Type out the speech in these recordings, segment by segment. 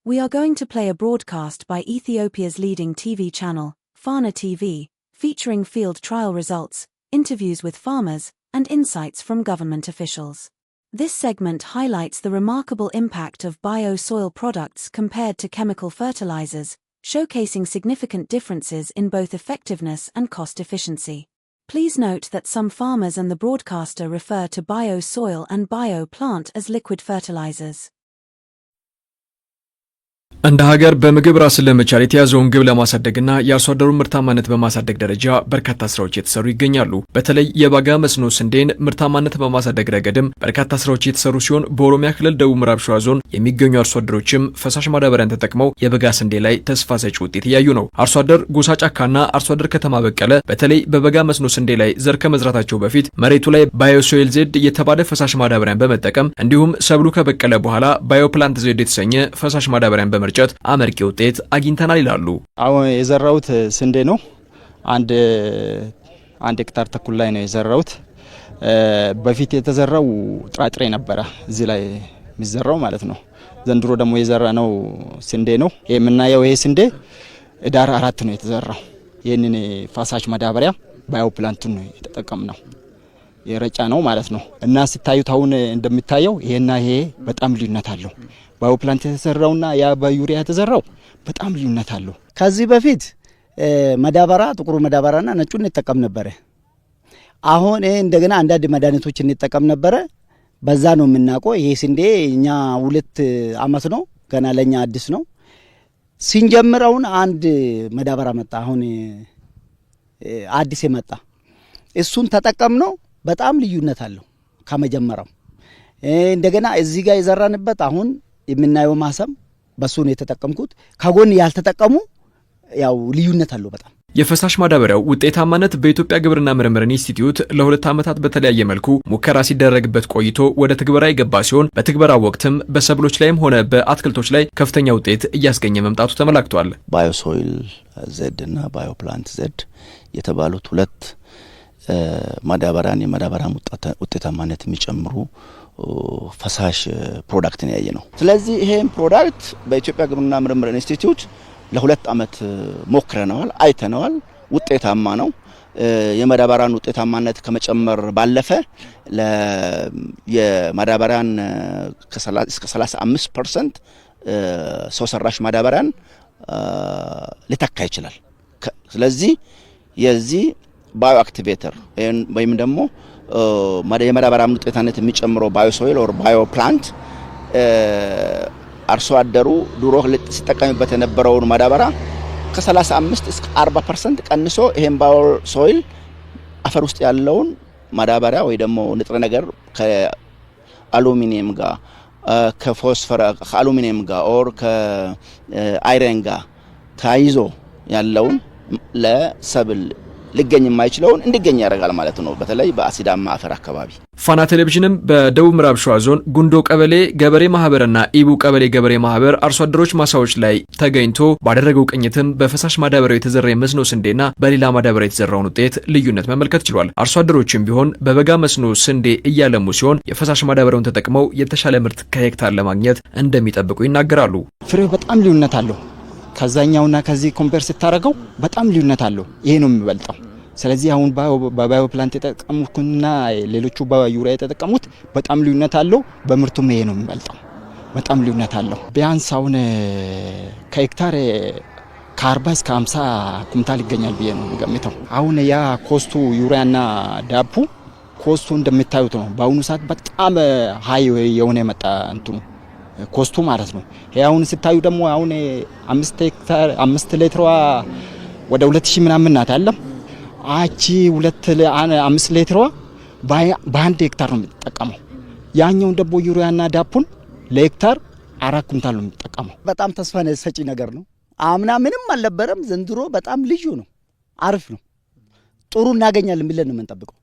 We are going to play a broadcast by Ethiopia's leading TV channel, Fana TV, featuring field trial results, interviews with farmers, and insights from government officials. This segment highlights the remarkable impact of bio-soil products compared to chemical fertilizers, showcasing significant differences in both effectiveness and cost efficiency. Please note that some farmers and the broadcaster refer to bio-soil and bio-plant as liquid fertilizers. እንደ ሀገር በምግብ ራስን ለመቻል የተያዘውን ግብ ለማሳደግና የአርሶ አደሩን ምርታማነት በማሳደግ ደረጃ በርካታ ስራዎች እየተሰሩ ይገኛሉ። በተለይ የበጋ መስኖ ስንዴን ምርታማነት በማሳደግ ረገድም በርካታ ስራዎች እየተሰሩ ሲሆን በኦሮሚያ ክልል ደቡብ ምዕራብ ሸዋ ዞን የሚገኙ አርሶ አደሮችም ፈሳሽ ማዳበሪያን ተጠቅመው የበጋ ስንዴ ላይ ተስፋ ሰጪ ውጤት እያዩ ነው። አርሶ አደር ጎሳ ጫካና አርሶ አደር ከተማ በቀለ በተለይ በበጋ መስኖ ስንዴ ላይ ዘር ከመዝራታቸው በፊት መሬቱ ላይ ባዮሶይል ዜድ የተባለ ፈሳሽ ማዳበሪያን በመጠቀም እንዲሁም ሰብሉ ከበቀለ በኋላ ባዮፕላንት ዜድ የተሰኘ ፈሳሽ ማዳበሪያን በመርጨት አመርቂ ውጤት አግኝተናል ይላሉ። አሁን የዘራውት ስንዴ ነው። አንድ ሄክታር ተኩል ላይ ነው የዘራውት። በፊት የተዘራው ጥራጥሬ ነበር እዚህ ላይ የሚዘራው ማለት ነው። ዘንድሮ ደግሞ የዘራነው ስንዴ ነው። የምናየው ይሄ ስንዴ ዳር 4 ነው የተዘራው። ይሄንን ፈሳሽ ማዳበሪያ ባዮፕላንቱን ነው የተጠቀምነው የረጫ ነው ማለት ነው። እና ሲታዩት አሁን እንደሚታየው ይሄና ይሄ በጣም ልዩነት አለው። ባዮፕላንት የተዘራውና ያ በዩሪያ የተዘራው በጣም ልዩነት አለው። ከዚህ በፊት ማዳበራ ጥቁሩ ማዳበራና ነጩን እንጠቀም ነበር። አሁን እንደገና አንዳንድ መድኃኒቶችን እንጠቀም ነበር። በዛ ነው የምናውቀው። ይሄ ስንዴ እኛ 2 አመት ነው ገና ለኛ አዲስ ነው። ሲንጀምረውን አንድ ማዳበራ መጣ። አሁን አዲስ የመጣ እሱን ተጠቀም ነው። በጣም ልዩነት አለው ከመጀመሪያው። እንደገና እዚህ ጋር የዘራንበት አሁን የምናየው ማሰም በሱ ነው የተጠቀምኩት። ከጎን ያልተጠቀሙ ያው ልዩነት አለው በጣም። የፈሳሽ ማዳበሪያው ውጤታማነት በኢትዮጵያ ግብርና ምርምር ኢንስቲትዩት ለ2 ዓመታት በተለያየ መልኩ ሙከራ ሲደረግበት ቆይቶ ወደ ትግበራ የገባ ሲሆን በትግበራው ወቅትም በሰብሎች ላይም ሆነ በአትክልቶች ላይ ከፍተኛ ውጤት እያስገኘ መምጣቱ ተመላክቷል። ባዮሶይል ዜድ እና ባዮፕላንት ዜድ የተባሉት 2 የማዳበሪያን ውጤታማነት የሚጨምሩ ፈሳሽ ፕሮዳክትን ያየ ነው። ስለዚህ ይሄን ፕሮዳክት በኢትዮጵያ ግብርና ምርምር ኢንስቲትዩት ለ2 ዓመት ሞክረናል፣ አይተናል። ውጤታማ ነው። የማዳበሪያን ውጤታማነት ከመጨመር ባለፈ የማዳበሪያን እስከ 35% ሰው ሰራሽ ማዳበሪያን ሊተካ ይችላል። ስለዚህ የዚህ ባዮ አክቲቬተር ወይም ደግሞ የማዳበሪያ ውጤታማነት የሚጨምረው ባዮሶይል ኦር ባዮፕላንት አርሶ አደሩ ድሮ ሲጠቀምበት የነበረውን ማዳበሪያ ከ35 እስከ 40% ቀንሶ ይሄን ባዮሶይል አፈር ውስጥ ያለውን ማዳበሪያ ወይ ደግሞ ንጥረ ነገር ከአሉሚኒየም ጋር ከፎስፈር ከአሉሚኒየም ጋር ኦር ከአይረን ጋር ታይዞ ያለውን ለሰብል ሊገኝ የማይችለውን እንዲገኝ ያደርጋል ማለት ነው። በተለይ በአሲዳማ አፈር አካባቢ ፋና ቴሌቪዥንም በደቡብ ምዕራብ ሸዋ ዞን ጉንዶ ቀበሌ ገበሬ ማህበርና ኢቡ ቀበሌ ገበሬ ማህበር አርሶ አደሮች ማሳዎች ላይ ተገኝቶ ባደረገው ቅኝትም በፈሳሽ ማዳበሪያው የተዘራ መስኖ ስንዴና በሌላ ማዳበሪያ የተዘራውን ውጤት ልዩነት መመልከት ችሏል። አርሶ አደሮችም ቢሆን በበጋ መስኖ ስንዴ እያለሙ ሲሆን የፈሳሽ ማዳበሪያውን ተጠቅመው የተሻለ ምርት ከሄክታር ለማግኘት እንደሚጠብቁ ይናገራሉ። ፍሬው በጣም ልዩነት አለው። ከዛኛውና ከዚህ ኮምፔር ስታረገው በጣም ልዩነት አለው። ይሄ ነው የሚበልጠው። ስለዚህ አሁን ባዮፕላንት የተጠቀሙትና ሌሎቹ በዩሪያ የተጠቀሙት በጣም ልዩነት አለው። በምርቱም ይሄ ነው የሚበልጠው። በጣም ልዩነት አለው። ቢያንስ አሁን ከሄክታር ከ40 እስከ 50 ኩንታል ይገኛል ብዬ ነው የምገምተው። አሁን ያ ኮስቱ ዩሪያና ዳፑ ኮስቱ እንደምታዩት ነው። በአሁኑ ሰዓት በጣም ሃይ የሆነ የመጣ እንትኑ ኮስቱ ማለት ነው። ያውን ሲታዩ ደግሞ አሁን 5 ሊትሯ ወደ 2000 ምናምን ናት አለ። አቺ 5 ሊትሯ በአንድ ሄክታር ነው የሚጠቀመው። ያኛውን ደግሞ ዩሪያና ዳፑን ለሄክታር 4 ኩንታል ነው የሚጠቀመው። በጣም ተስፋ ሰጪ ነገር ነው። አምና ምንም አልነበረም። ዘንድሮ በጣም ልዩ ነው። አሪፍ ነው። ጥሩ እናገኛለን ብለን ነው የምንጠብቀው።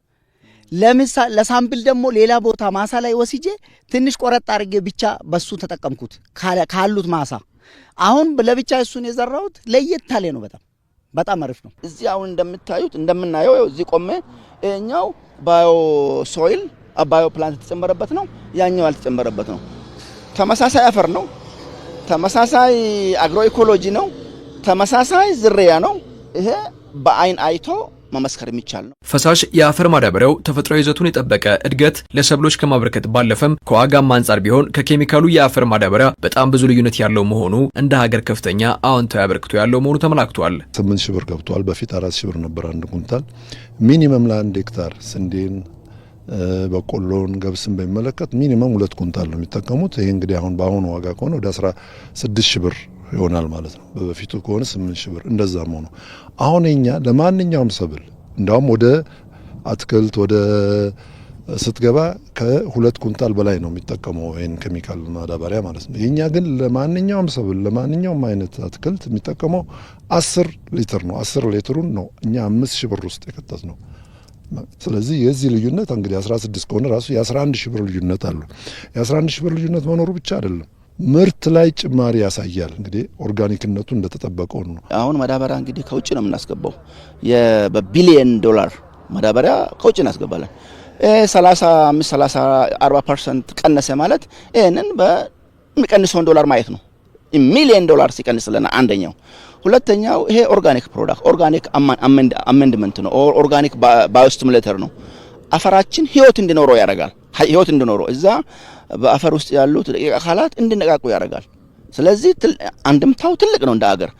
ለሳምፕል ደግሞ ሌላ ቦታ ማሳ ላይ ወስጄ ትንሽ ቆረጥ አድርጌ ብቻ በሱ ተጠቀምኩት ካሉት ማሳ። አሁን ለብቻ እሱን የዘራሁት ለየት ያለ ነው። በጣም አሪፍ ነው። እዚህ አሁን እንደምናየው እዚህ ቆሜ እኛው ባዮሶይል ባዮፕላንት የተጨመረበት ነው፣ ያኛው ያልተጨመረበት ነው። ተመሳሳይ አፈር ነው፣ ተመሳሳይ አግሮ ኢኮሎጂ ነው፣ ተመሳሳይ ዝርያ ነው። ይሄ በአይን አይቶ መመስከር የሚቻል ነው። ፈሳሽ የአፈር ማዳበሪያው ተፈጥሯዊ ይዘቱን የጠበቀ እድገት ለሰብሎች ከማበረከት ባለፈም ከዋጋም አንጻር ቢሆን ከኬሚካሉ የአፈር ማዳበሪያ በጣም ብዙ ልዩነት ያለው መሆኑ እንደ ሀገር ከፍተኛ አዎንታዊ አበርክቶ ያለው መሆኑ ተመላክቷል። 8000 ብር ገብቷል። በፊት 4000 ብር ነበር አንድ ኩንታል። ሚኒመም ለ1 ሄክታር ስንዴን በቆሎን ገብስን በሚመለከት ሚኒመም 2 ኩንታል ነው የሚጠቀሙት። ይሄ እንግዲህ አሁን በአሁኑ ዋጋ ከሆነ ወደ 16000 ብር ይሆናል ማለት ነው። በፊቱ ከሆነ 8000 ብር እንደዛም ሆኖ አሁን እኛ ለማንኛውም ሰብል እንዳውም ወደ አትክልት ወደ ስትገባ ከ2 ኩንታል በላይ ነው የሚጠቀመው ይሄን ኬሚካል ማዳበሪያ ማለት ነው። የኛ ግን ለማንኛውም ሰብል ለማንኛውም አይነት አትክልት የሚጠቀመው 10 ሊትር ነው። 10 ሊትሩን ነው እኛ 5000 ብር ውስጥ የከተት ነው። ስለዚህ የዚህ ልዩነት እንግዲህ 16 ከሆነ ራሱ የ11000 ብር ልዩነት አለው። የ11000 ብር ልዩነት መኖሩ ብቻ አይደለም ምርት ላይ ጭማሪ ያሳያል። እንግዲህ ኦርጋኒክነቱ እንደተጠበቀው ነው። አሁን ማዳበሪያ እንግዲህ ከውጭ ነው የምናስገባው። በቢሊየን ዶላር ማዳበሪያ ከውጭ እናስገባለን። 35-40% ቀነሰ ማለት ይሄንን በሚቀንሰውን ዶላር ማየት ነው። ሚሊየን ዶላር ሲቀንስልና አንደኛው። ሁለተኛው ይሄ ኦርጋኒክ ፕሮዳክት ኦርጋኒክ አሜንድመንት ነው። ኦርጋኒክ ባዮስቲሙሌተር ነው። አፈራችን ህይወት እንዲኖረው ያደርጋል። ህይወት እንዲኖረው እዛ በአፈር ውስጥ ያሉት አካላት እንዲነቃቁ ያደርጋል። ስለዚህ አንድምታው ትልቅ ነው እንደ ሀገር።